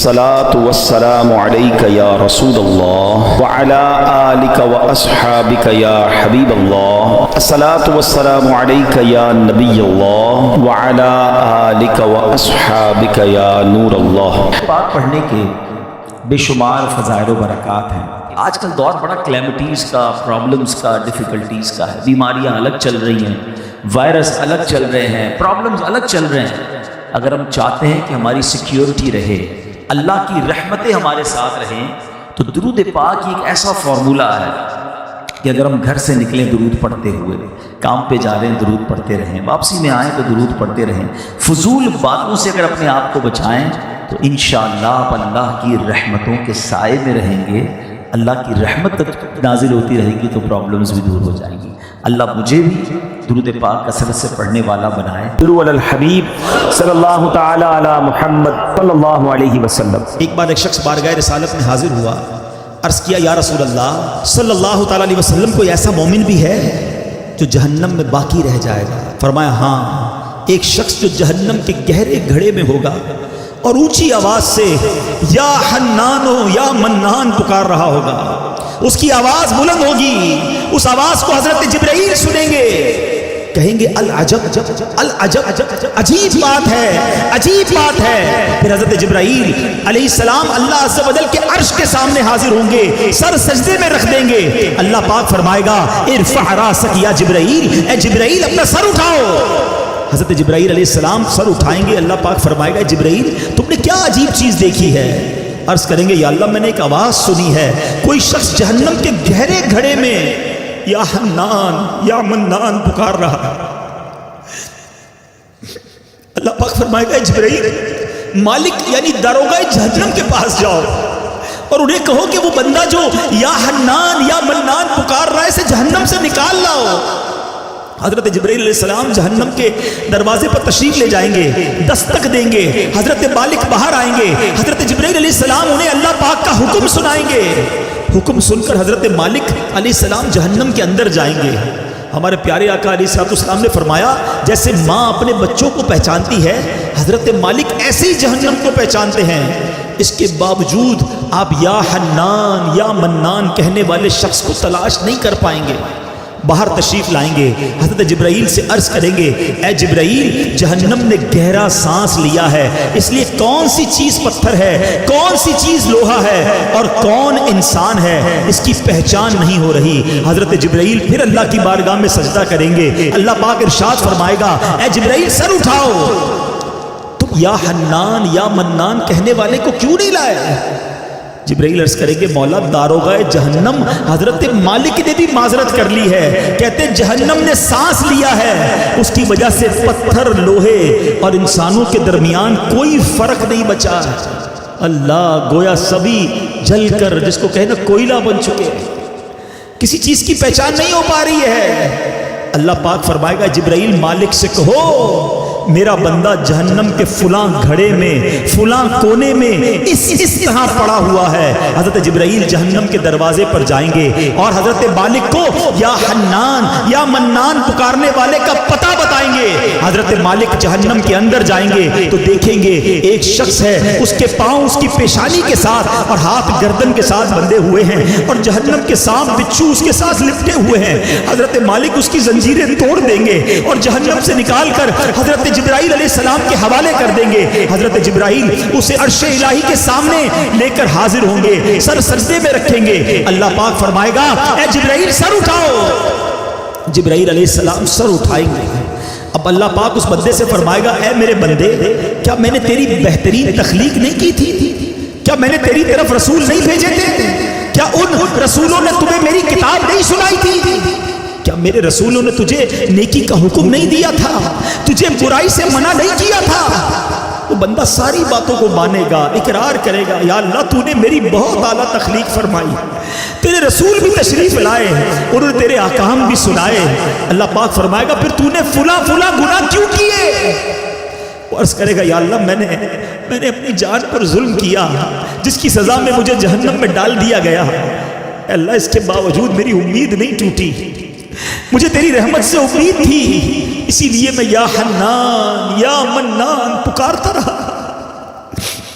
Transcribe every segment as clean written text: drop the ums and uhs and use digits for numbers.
الصلاة والسلام عليك يا رسول الله وعلى آلك وأصحابك يا حبيب الله. الصلاة والسلام عليك يا نبي الله وعلى آلك وأصحابك يا نور الله. پاک پڑھنے کے بے شمار فضائل و برکات ہیں. آج کل دور بڑا کلیمٹیز کا، پرابلمز کا، ڈیفیکلٹیز کا ہے. بیماریاں الگ چل رہی ہیں، وائرس الگ چل رہے ہیں، پرابلمز الگ چل رہے ہیں. اگر ہم چاہتے ہیں کہ ہماری سیکیورٹی رہے، اللہ کی رحمتیں ہمارے ساتھ رہیں، تو درود پاک ایک ایسا فارمولہ ہے کہ اگر ہم گھر سے نکلیں درود پڑھتے ہوئے، کام پہ جا رہے ہیں درود پڑھتے رہیں، واپسی میں آئیں تو درود پڑھتے رہیں، فضول باتوں سے اگر اپنے آپ کو بچائیں تو انشاءاللہ آپ اللہ کی رحمتوں کے سائے میں رہیں گے. اللہ کی رحمت نازل ہوتی رہے گی تو پرابلمز بھی دور ہو جائیں گی. اللہ مجھے بھی درود پاک کثرت سے پڑھنے والا بنائے. درود علی الحبیب صلی اللہ تعالی علی محمد صلی اللہ علیہ وسلم. ایک بار ایک شخص بارگاہ رسالت میں حاضر ہوا، عرض کیا یا رسول اللہ صلی اللہ تعالی علیہ وسلم، کوئی ایسا مومن بھی ہے جو جہنم میں باقی رہ جائے گا؟ فرمایا ہاں، ایک شخص جو جہنم کے گہرے گھڑے میں ہوگا اور اونچی آواز سے یا حنانو یا منان پکار رہا ہوگا. اس کی آواز بلند ہوگی، اس آواز کو حضرت جبرائیل سنیں گے، کہیں گے العجب العجب، عجیب بات ہے، عجیب بات ہے. پھر حضرت جبرائیل علیہ السلام اللہ عز و جل کے عرش کے سامنے حاضر ہوں گے، سر سجدے میں رکھ دیں گے. اللہ پاک فرمائے گا ارفع راسک یا جبرائیل، اے جبرائیل اپنا سر اٹھاؤ. حضرت جبرائیل علیہ السلام سر اٹھائیں گے. اللہ پاک فرمائے گا جبرائیل تم نے کیا عجیب چیز دیکھی ہے؟ عرض کریں گے یا اللہ میں نے ایک آواز سنی ہے، کوئی شخص جہنم کے گہرے گھڑے میں یا حنان یا منان پکار رہا ہے. اللہ پاک فرمائے گا جبرائیل مالک یعنی داروغہ جہنم کے پاس جاؤ اور انہیں کہو کہ وہ بندہ جو یا حنان یا منان پکار رہا ہے اسے جہنم سے نکال لاؤ. حضرت جبرائیل علیہ السلام جہنم کے دروازے پر تشریف لے جائیں گے، دستک دیں گے، حضرت مالک باہر آئیں گے. حضرت جبرائیل علیہ السلام انہیں اللہ پاک کا حکم سنائیں گے. حکم سن کر حضرت مالک علیہ السلام جہنم کے اندر جائیں گے. ہمارے پیارے آقا علیہ السلام نے فرمایا جیسے ماں اپنے بچوں کو پہچانتی ہے، حضرت مالک ایسے ہی جہنم کو پہچانتے ہیں. اس کے باوجود آپ یا حنان یا منان کہنے والے شخص کو تلاش نہیں کر پائیں گے. باہر تشریف لائیں گے، حضرت جبرائیل سے عرض کریں گے اے جبرائیل جہنم نے گہرا سانس لیا ہے، اس لیے کون سی چیز پتھر ہے، کون سی چیز لوہا ہے اور کون انسان ہے اس کی پہچان نہیں ہو رہی. حضرت جبرائیل پھر اللہ کی بارگاہ میں سجدہ کریں گے. اللہ پاک ارشاد فرمائے گا اے جبرائیل سر اٹھاؤ، تم یا حنان یا منان کہنے والے کو کیوں نہیں لائے؟ جبرائیل عرض کریں گے مولا داروغہ جہنم حضرت مالک نے بھی معذرت کر لی ہے، کہتے جہنم نے سانس لیا ہے، اس کی وجہ سے پتھر لوہے اور انسانوں کے درمیان کوئی فرق نہیں بچا. اللہ گویا سبھی جل کر جس کو کہنا کوئلہ بن چکے، کسی چیز کی پہچان نہیں ہو پا رہی ہے. اللہ پاک فرمائے گا جبرائیل مالک سے کہو میرا بندہ جہنم کے فلاں گھڑے میں فلاں کونے میں اس طرح پڑا ہوا ہے. حضرت جبرائیل جہنم کے دروازے پر جائیں گے اور حضرت مالک کو یا حنان یا منان پکارنے والے کا پتہ بتائیں گے. حضرت مالک جہنم کے اندر جائیں گے تو دیکھیں گے ایک شخص ہے، اس کے پاؤں اس کی پیشانی کے ساتھ اور ہاتھ گردن کے ساتھ بندھے ہوئے ہیں اور جہنم کے سانپ بچھو اس کے ساتھ لپٹے ہوئے ہیں. حضرت مالک اس کی زنجیریں توڑ دیں گے اور جہنم سے نکال کر حضرت جبرائیل علیہ السلام کے حوالے کر دیں گے. حضرت جبرائیل اسے عرش الہی کے سامنے لے کر حاضر ہوں گے، سر سجدے میں رکھیں گے. اللہ پاک فرمائے گا اے جبرائیل سر اٹھاؤ. جبرائیل علیہ السلام سر اٹھائیں گے. اب اللہ پاک اس بندے سے فرمائے گا اے میرے بندے کیا میں نے تیری بہترین تخلیق نہیں کی تھی؟ کیا میں نے تیری طرف رسول نہیں بھیجے تھے؟ کیا ان رسولوں نے تمہیں میری کتاب نہیں سنائی تھی؟ کیا میرے رسولوں نے تجھے نیکی کا حکم نہیں دیا تھا؟ تجھے برائی سے منع نہیں کیا تھا؟ وہ بندہ ساری باتوں کو مانے گا، اقرار کرے گا یا اللہ تو نے میری بہت اعلیٰ تخلیق فرمائی، تیرے رسول بھی تشریف لائے، انہوں نے تیرے احکام بھی سنائے. اللہ پاک فرمائے گا پھر تو نے فلاں فلاں گناہ کیوں کیے؟ وہ عرض کرے گا یا اللہ میں نے اپنی جان پر ظلم کیا جس کی سزا میں مجھے جہنم میں ڈال دیا گیا. اللہ اس کے باوجود میری امید نہیں ٹوٹی، مجھے تیری رحمت سے امید تھی، اسی لیے میں یا حنان یا منان پکارتا رہا.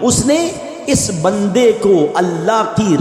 اس نے اس بندے کو اللہ کی